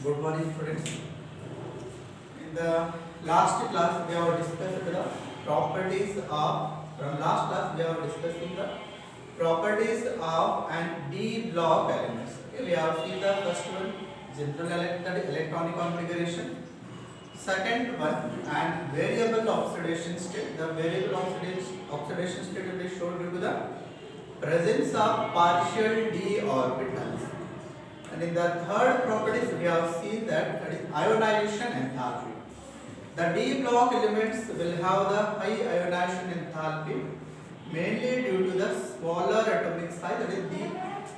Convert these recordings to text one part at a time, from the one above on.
Good morning, students. In the last class, we have discussed the properties of. From last class, we have discussing the properties of and D block elements. Okay, we have seen the first one, general electronic configuration. Second one, and variable oxidation state. The variable oxidation state will be shown due to the presence of partial d orbitals. And in the third properties, we have seen that is ionization enthalpy. The d block elements will have the high ionization enthalpy mainly due to the smaller atomic size. That is the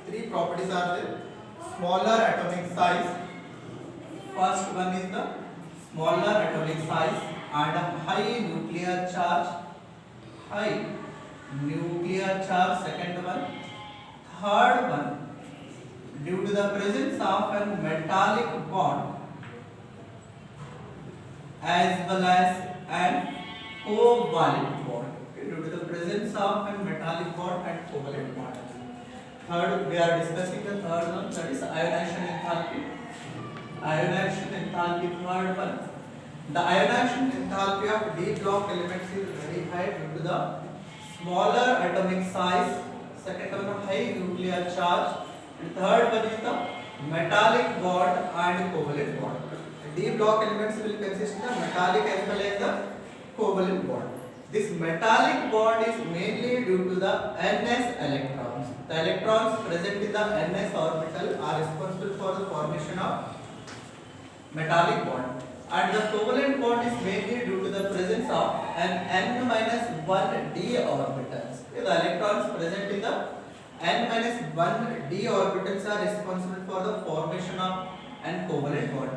three properties are there. Smaller atomic size. First one is the smaller atomic size and high nuclear charge. High nuclear charge. Second one. Third one, due to the presence of a metallic bond as well as an covalent bond. Okay, due to the presence of a metallic bond and covalent bond. Third, we are discussing the third one, that is ionization enthalpy. Ionization enthalpy, third one. The ionization enthalpy of d block elements is very high due to the smaller atomic size. Second one, high nuclear charge. And third one is the metallic bond and covalent bond. D block elements will consist of metallic as well as the covalent bond. This metallic bond is mainly due to the ns electrons. The electrons present in the ns orbital are responsible for the formation of metallic bond. And the covalent bond is mainly due to the presence of an n-1 d orbitals. The electrons present in the n-1 d orbitals are responsible for the formation of an covalent bond.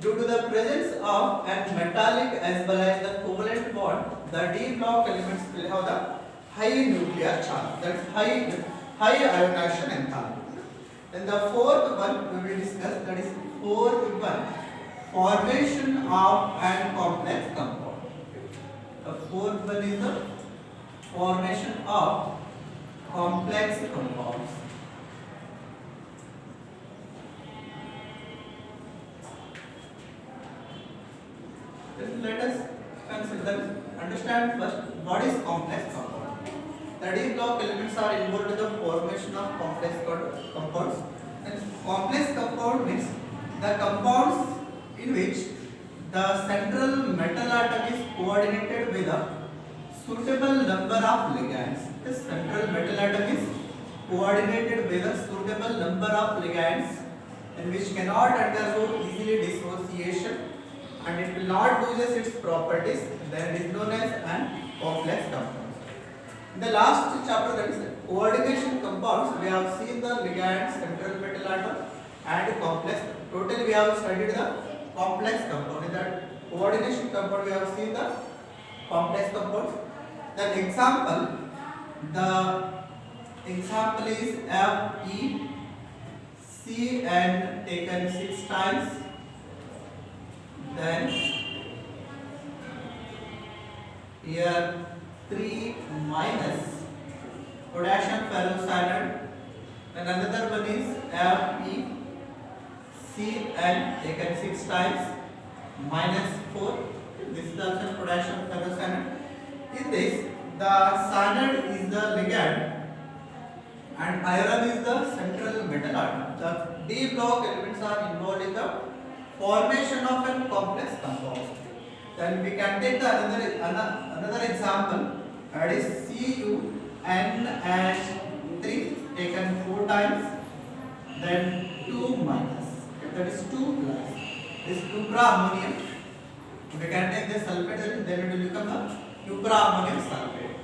Due to the presence of an metallic as well as the covalent bond, the d block elements will have the high nuclear charge. That is high ionization enthalpy. Then the fourth one we will discuss, that is fourth one, formation of an complex compound. The fourth one is the formation of complex compounds. Let us understand first what is complex compound. The d block elements are involved in the formation of complex compounds. And complex compound means the compounds in which the central metal atom is coordinated with a suitable number of ligands. The central metal atom is coordinated with a suitable number of ligands and which cannot undergo easily dissociation and it will not lose its properties, then it is known as an complex compound. In the last chapter, that is coordination compounds, we have seen the ligands, central metal atom and complex. Totally we have studied the complex compound. In that coordination compound we have seen the complex compounds. The example is FeCN taken 6 times. Then here 3 minus potassium ferrocyanide. And another one is FeCN taken 6 times minus 4. This is also potassium ferrocyanide. In this, the cyanide is the ligand and iron is the central metal atom. The d block elements are involved in the formation of a complex compound. Then we can take the another example, that is CuNH3 taken 4 times, then 2 minus, that is 2 plus, this cuproammonium. We can take the sulfate, then it will become a cuproammonium sulfate.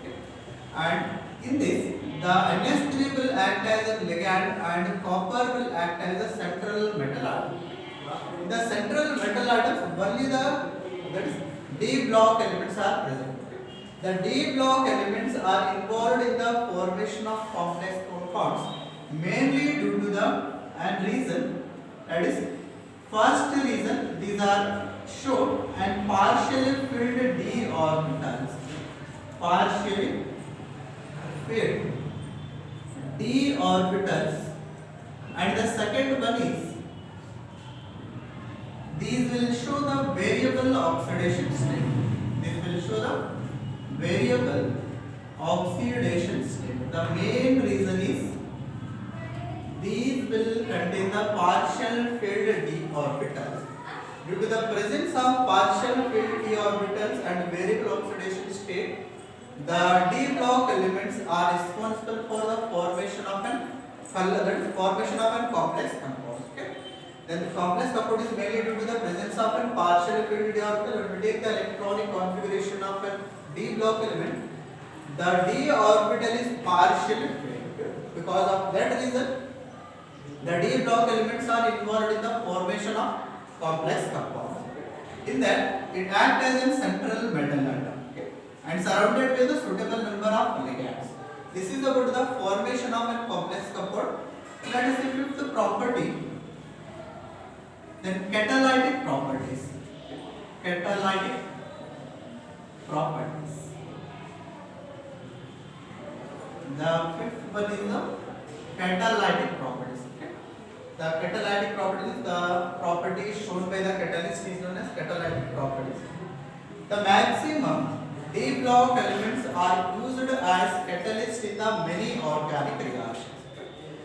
And in this, the NH3 will act as a ligand and copper will act as a central metal atom. In the central metal atoms, only the D block elements are present. The D block elements are involved in the formation of complex compounds mainly due to the reason, that is first reason, these are short and partially filled d orbitals. Partially filled d orbitals. And the second one is these will show the variable oxidation state. These will show the variable oxidation state. The main reason is these will contain the partial filled d orbitals. Due to the presence of partial filled d orbitals and variable oxidation state, the d block elements are responsible for the formation of an complex compound. Okay? Then the complex compound is mainly due to the presence of a partial filled d orbital. When we take the electronic configuration of a d block element, the d orbital is partially filled. Because of that reason, the d block elements are involved in the formation of complex compounds. In that, it acts as a central metal atom, okay, and surrounded by the suitable number of ligands. This is about the formation of a complex compound. Let us see fifth property. Then catalytic properties. Catalytic properties. The fifth one is the catalytic properties. Okay? The catalytic properties, the property shown by the catalyst is known as catalytic properties. The maximum d block elements are used as catalysts in the many organic reactions.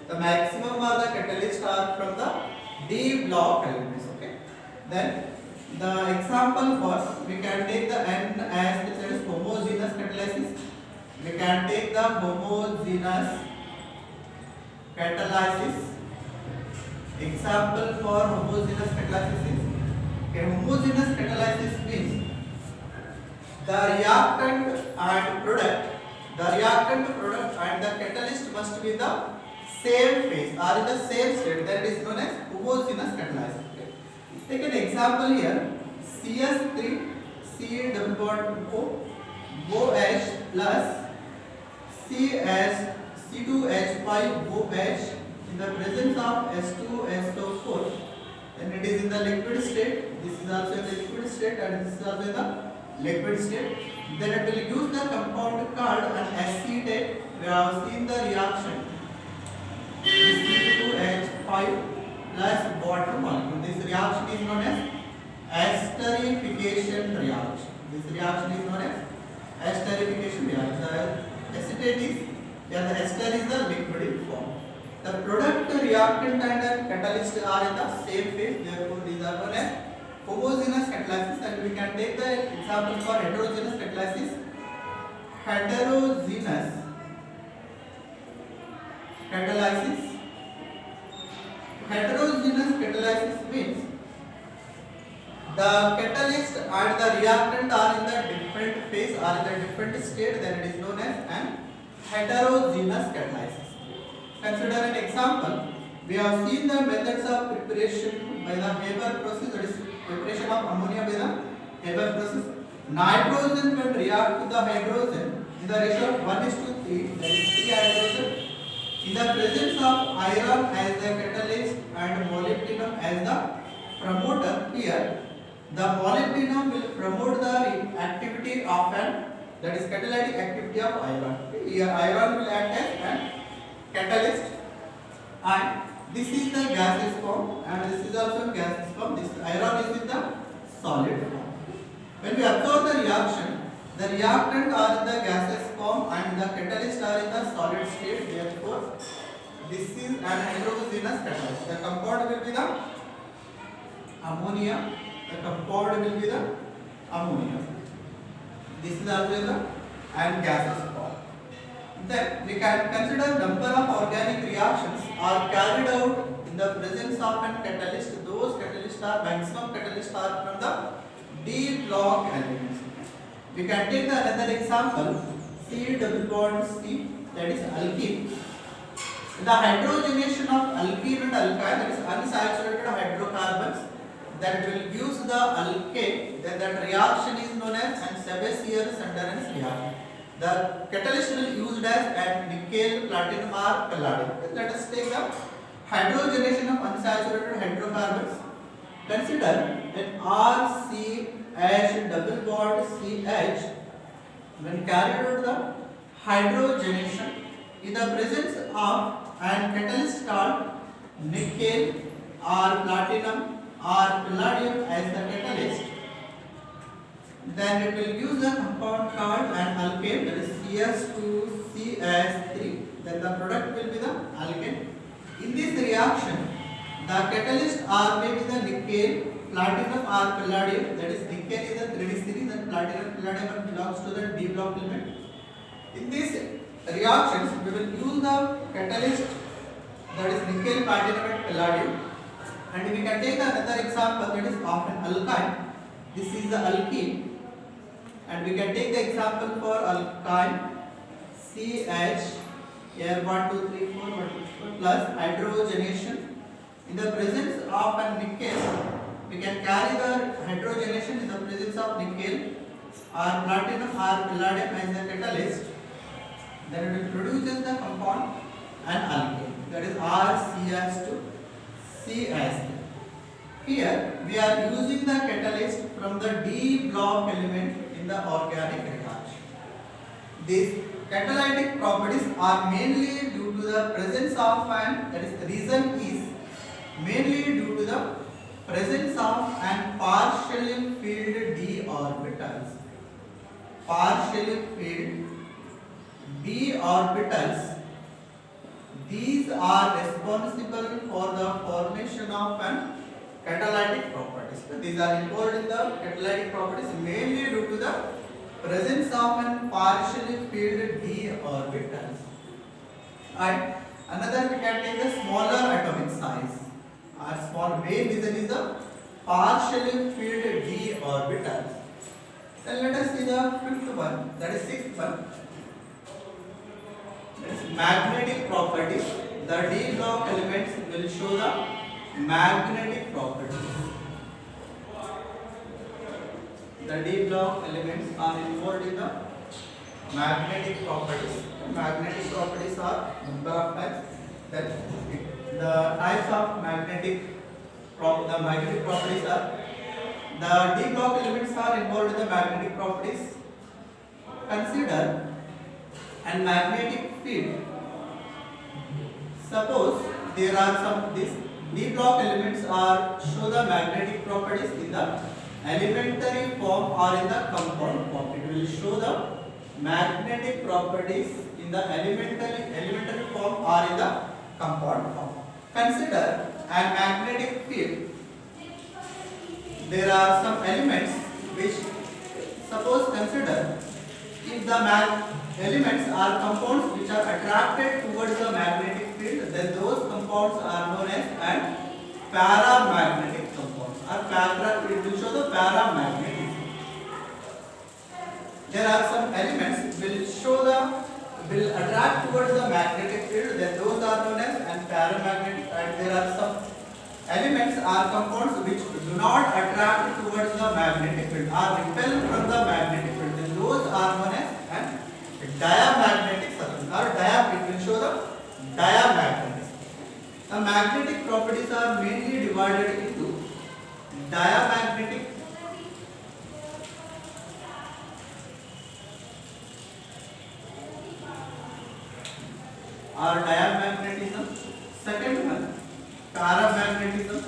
The maximum or the catalyst are from the d block elements. Okay. Then the example for we can take the N as it is homogeneous catalysis. We can take the homogeneous catalysis. Example for homogeneous catalysis is homogeneous catalysis means the reactant and the catalyst must be the same phase or in the same state. That is known as homogeneous catalysis. Okay. Take an example here: CS3 C double bond O OH plus C2H5 OH in the presence of S2SO4. Then it is in the liquid state. This is also in the liquid state, and this is also in the liquid state. Then it will use the compound called an acetate. We have seen the reaction. C2H5 plus water molecule. This reaction is known as esterification reaction. This reaction is known as esterification reaction. The acetate is, the ester is the liquid form. The product, reactant and the catalyst are in the same phase. Therefore, these are known as homogeneous catalysis. And we can take the example for heterogeneous catalysis. Heterogeneous catalysis. Heterogeneous catalysis means the catalyst and the reactant are in the different phase or in the different state. Then it is known as an heterogeneous catalysis. Consider an example. We have seen the methods of preparation by the Haber process, that is preparation of ammonia by the Haber process. Nitrogen will react to the hydrogen in the ratio of 1:3, that is 3 hydrogen. In the presence of iron as the catalyst and molybdenum as the promoter, here the molybdenum will promote the activity of that is catalytic activity of iron. Here iron will act as an catalyst, and this is the gaseous form, and this is also gaseous form. This iron is in the solid form. When we observe the reaction, the reactant are in the gaseous form and the catalyst are in the solid state. Therefore, this is an heterogeneous catalyst. The compound will be the ammonia. The compound will be the ammonia. This is also the and gaseous form. Then we can consider number of organic reactions are carried out in the presence of an catalyst. Those catalysts are maximum catalysts are from the d block elements. We can take another example, C double bond C, that is alkene. The hydrogenation of alkene and alkyne, that is unsaturated hydrocarbons, that will use the alkane. Then that reaction is known as an Sebezier-Sunderens reaction. The catalyst will used as at nickel, platinum or palladium. Let us take the hydrogenation of unsaturated hydrocarbons. Consider that RCH double bond CH, when carried out the hydrogenation in the presence of an catalyst called nickel or platinum or palladium as the catalyst, then it will use a compound called an alkane, that is CS2CS3. Then the product will be the alkane. In this reaction, the catalyst are maybe the nickel, platinum or palladium. That is nickel is a 3D series and palladium belongs to the D block element. In these reactions, we will use the catalyst, that is nickel, platinum and palladium. And we can take another example, that is of an alkyne. This is the alkene. And we can take the example for alkyne CH, here 1, 2, 3, 4, 1, 2, 4 plus hydrogenation. In the presence of a nickel, we can carry the hydrogenation in the presence of nickel or platinum or palladium as the catalyst. Then it produces the compound an alkane, that is RCH2 CS. Here we are using the catalyst from the D block element in the organic reaction. These catalytic properties are mainly due to the presence of an, that is the reason is mainly due to the presence of an partially filled d orbitals. Partially filled d orbitals, these are responsible for the formation of an catalytic properties. So these are involved in the catalytic properties mainly due to the presence of an partially filled d orbitals. And another we can take the smaller atomic size. Our small main reason is the partially filled d orbitals. Then let us see the fifth one, that is sixth one. That is magnetic properties. The d block elements will show the magnetic properties. The d block elements are involved in the magnetic properties. Magnetic properties are number of types. That the types of magnetic properties are, the d block elements are involved in the magnetic properties. Consider a magnetic field. Suppose there are some these d block elements are show the magnetic properties in the elementary form or in the compound form. It will show the magnetic properties in the elementary form or in the compound form. Consider a magnetic field. There are some elements which, suppose consider if the elements are compounds which are attracted towards the magnetic field, then those compounds are known as paramagnetic compounds. It will show the paramagnetism. There are some elements will attract towards the magnetic field, then those are known as paramagnetic. And there are some elements are compounds which do not attract towards the magnetic field or repel from the magnetic field, then those are known as diamagnetic substance or it will show the diamagnetism. The magnetic properties are mainly divided into diamagnetic or diamagnetism. Second one, paramagnetism.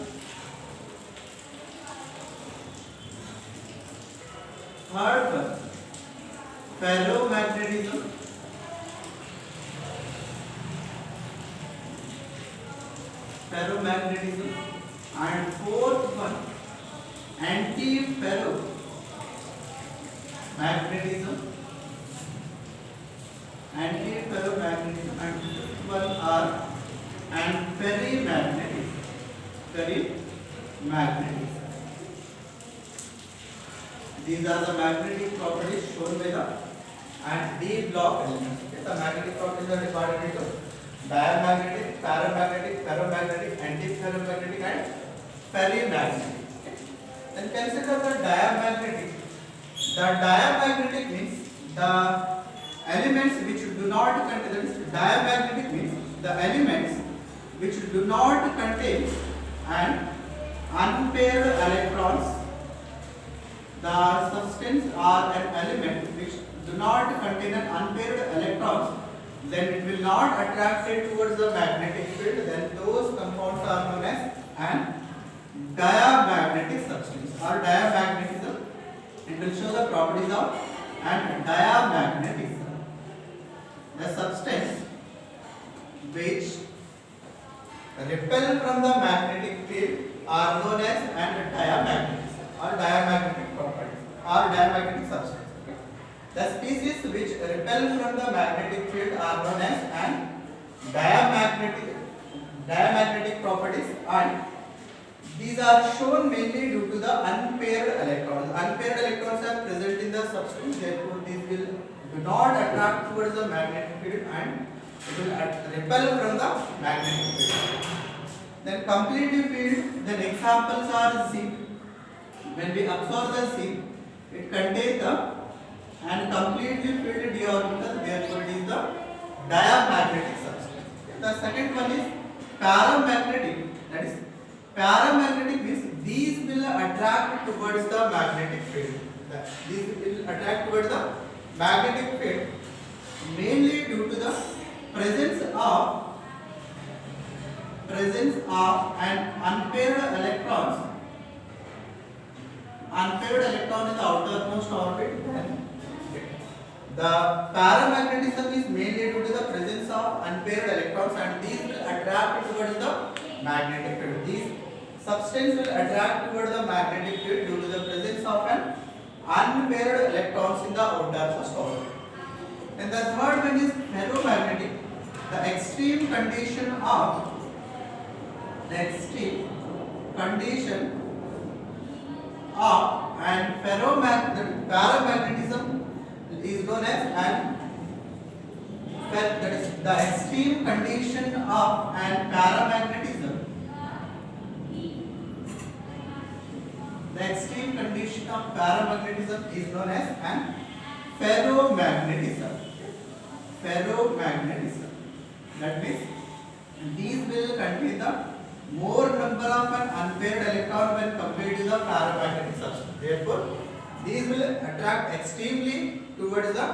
Third one, ferromagnetism. And fourth one, antiferromagnetism. And fifth one are ferrimagnetism. These are the magnetic properties shown by the d block elements. Okay, the magnetic properties are divided into diamagnetic, paramagnetic, ferromagnetic, antiferromagnetic and ferrimagnetic. Okay. Then consider the diamagnetic. The diamagnetic means the elements which do not contain, diamagnetic means the elements which do not contain an unpaired electrons. The substance or an element which do not contain an unpaired electrons, then it will not attract it towards the magnetic field, then those compounds are known as an diamagnetic substance or diamagnetism. It will show the properties of and diamagnetism. The substance which repel from the magnetic field are known as and diamagnetism or diamagnetic properties or diamagnetic substance. Okay. The species which repel from the magnetic field are known as and diamagnetic properties, and these are shown mainly due to the unpaired electrons. Unpaired electrons are present in the substance, therefore these will do not attract towards the magnetic field and it will repel from the magnetic field. Then completely filled, then examples are zinc. When we absorb the zinc, it contains the and completely filled d orbital, therefore it is the diamagnetic substance. The second one is paramagnetic. That is, paramagnetic means these will attract towards the magnetic field. These will attract towards the magnetic field mainly due to the presence of an unpaired electrons. Unpaired electron in the outermost orbit. The paramagnetism is mainly due to the presence of unpaired electrons, and these will attract towards the magnetic field. These substance will attract towards the magnetic field due to the presence of an unpaired electrons in the outermost orbit. And the third one is ferromagnetic. The extreme condition of and paramagnetism is known as that is the extreme condition of and paramagnetism. The extreme condition of paramagnetism is known as an ferromagnetism. Ferromagnetism. That means these will contain the more number of an unpaired electron when compared to the paramagnetic substance. Therefore, these will attract extremely towards the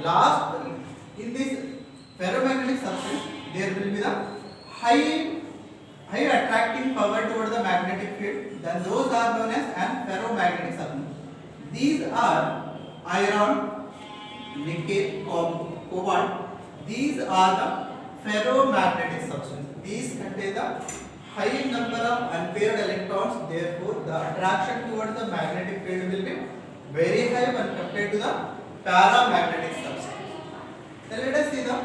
last. In this ferromagnetic substance, there will be the high attracting power towards the magnetic field. Then those are known as an ferromagnetic substance. These are iron, nickel, cobalt. These are the ferromagnetic substances. These contain the high number of unpaired electrons. Therefore, the attraction towards the magnetic field will be very high when compared to the paramagnetic substance. Then let us see the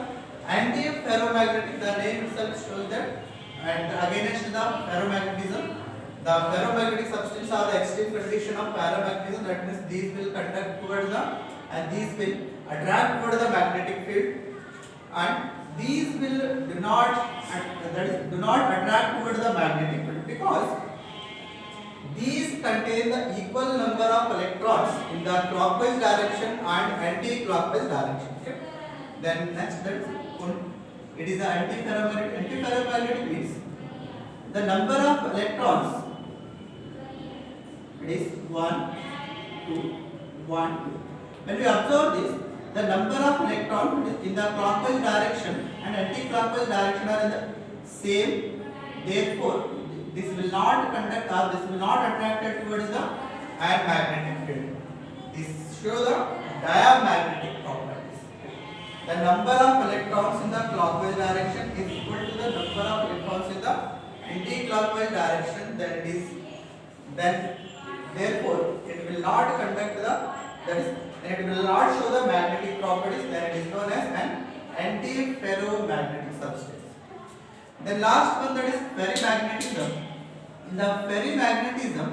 anti-ferromagnetic. The name itself shows that, and against the ferromagnetism, the ferromagnetic substance are the extreme condition of paramagnetism. That means these will conduct towards the and these will attract towards the magnetic field, and these will do not attract towards the magnetic field because these contain the equal number of electrons in the clockwise direction and anti-clockwise direction. Okay? Then next, it is the antiferromagnetic. Antiferromagnetic means the number of electrons. It is 1, 2, 1, 2. When we observe this, the number of electrons in the clockwise direction and anti-clockwise direction are in the same. Therefore, this will not conduct or this will not attract towards the magnetic field. This shows the diamagnetic properties. The number of electrons in the clockwise direction is equal to the number of electrons in the anti-clockwise direction. Therefore, it will not conduct it will not show the magnetic properties. Then it is known as an anti-ferromagnetic substance. The last one, that is ferrimagnetism. In the ferrimagnetism,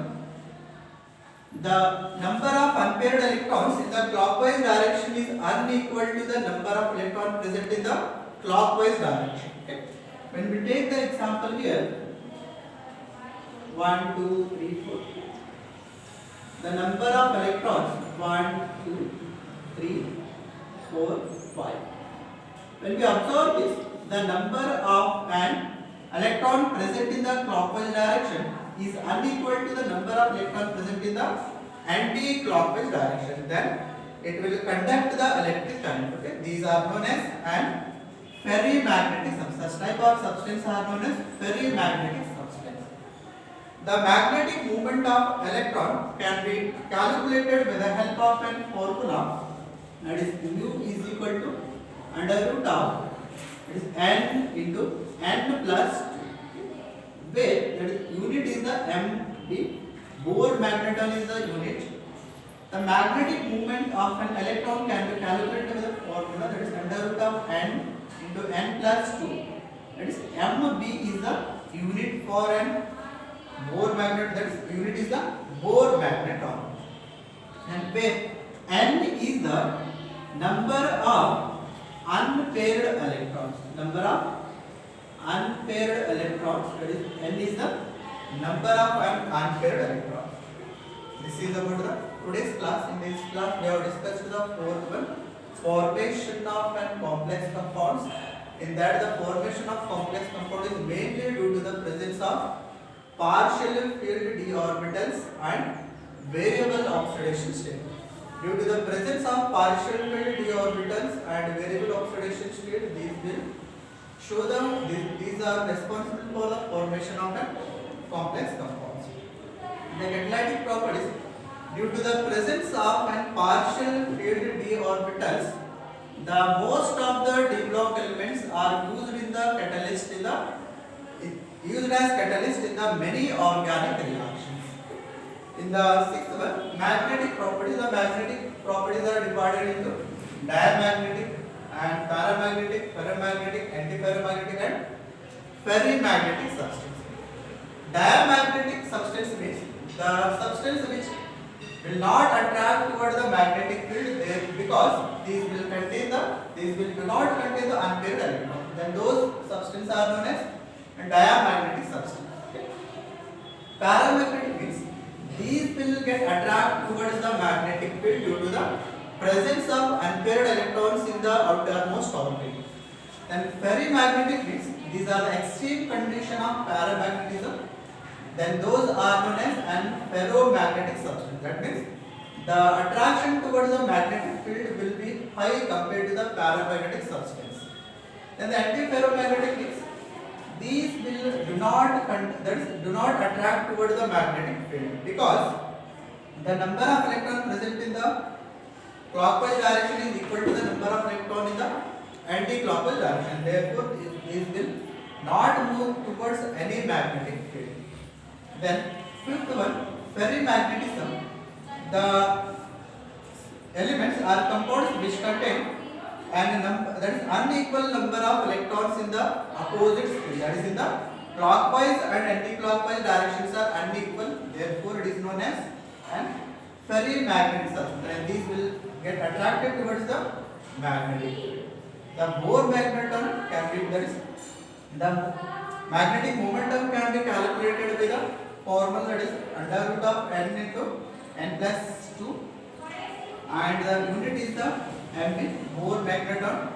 the number of unpaired electrons in the clockwise direction is unequal to the number of electrons present in the clockwise direction. Okay? When we take the example here, 1, 2, 3, 4. The number of electrons 1, 2, 3, 4, 5. When we observe this, the number of an electron present in the clockwise direction is unequal to the number of electrons present in the anti-clockwise direction. Then it will conduct the electric current. Okay? These are known as an ferrimagnetic substance. Such type of substance are known as ferrimagnetic substance. The magnetic movement of electron can be calculated with the help of an formula, that is mu is equal to under root of, it is n into n plus 2, where that is unit is the MB, Bohr magneton is the unit. The magnetic movement of an electron can be calculated with a formula, that is under root of n into n plus 2. That is MB is the unit for an Bohr magnet, that is unit is the Bohr magneton. And where n is the number of unpaired electrons. Number of unpaired electrons, that is n is the number of unpaired electrons. This is about the today's class. In this class we have discussed the fourth one, formation of and complex compounds. In that the formation of complex compound is mainly due to the presence of partial filled d orbitals and variable oxidation state. Due to the presence of partial filled d orbitals and variable oxidation state, these will show these are responsible for the formation of a complex compounds. The catalytic properties, due to the presence of and partial filled d orbitals, the most of the d block elements are used in the catalyst used as catalyst in the many organic reactions. In the sixth one, magnetic properties. The magnetic properties are divided into diamagnetic and paramagnetic, ferromagnetic, antiferromagnetic and ferrimagnetic substance. Diamagnetic substance means the substance which will not attract toward the magnetic field because these will do not contain the unpaired electron. Then those substances are known as diamagnetic substance. Okay. Paramagnetic means these will get attracted towards the magnetic field due to the presence of unpaired electrons in the outermost orbit. Then ferrimagnetic means these are the extreme condition of paramagnetism. Then those are known as an ferromagnetic substance. That means the attraction towards the magnetic field will be high compared to the paramagnetic substance. Then the antiferromagnetic means these will do not attract towards the magnetic field because the number of electrons present in the clockwise direction is equal to the number of electrons in the anti-clockwise direction. Therefore, these will not move towards any magnetic field. Then fifth one, ferrimagnetism. The elements are compounds which contain that is unequal number of electrons in the opposite spin, that is in the clockwise and anti-clockwise directions are unequal. Therefore, it is known as an ferrimagnetic substance, and these will get attracted towards the magnetic field. The Bohr magneton can be, that is the magnetic momentum can be calculated with the formula, that is under root of n into n plus 2, and the unit is the MB, Bohr magneton,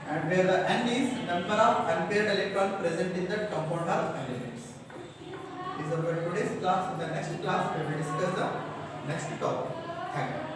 and where the n is number of unpaired electrons present in the compound or elements. This is about today's class. In the next class we will discuss the next topic. Thank you.